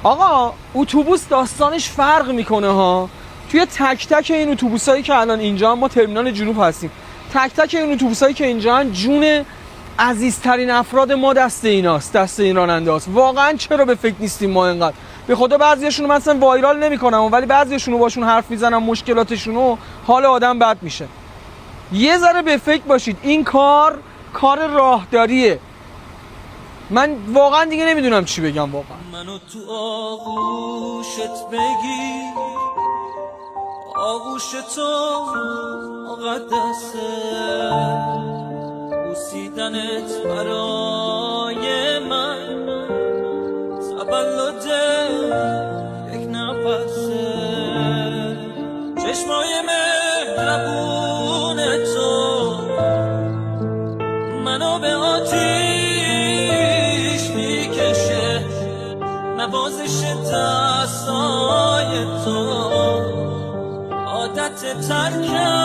آقا اتوبوس داستانش فرق میکنه ها. توی تک تک این اتوبوسایی که الان اینجا ما ترمینال جنوب هستیم، تک تک این اتوبوسایی که اینجا جون عزیزترین افراد ما دست ایناست، دست این راننده هاست. واقعا چرا به فکر نیستیم ما اینقدر؟ به خدا بعضیاشونو مثلا وایرال نمیکنم ولی بعضیاشونو باشون حرف میزنم مشکلاتشونو، حال آدم بد میشه. یه ذره به فکر باشید. این کار راهداریه. من واقعا دیگه نمیدونم چی بگم. واقعا منو تو آغوشت بگیر، آغوش تو مقدسه، بوسیدنت برای من تولد یک نفسه. چشمای مهربون تو منو به آتیش میکشه، نوازش دستای تو عادت ترکم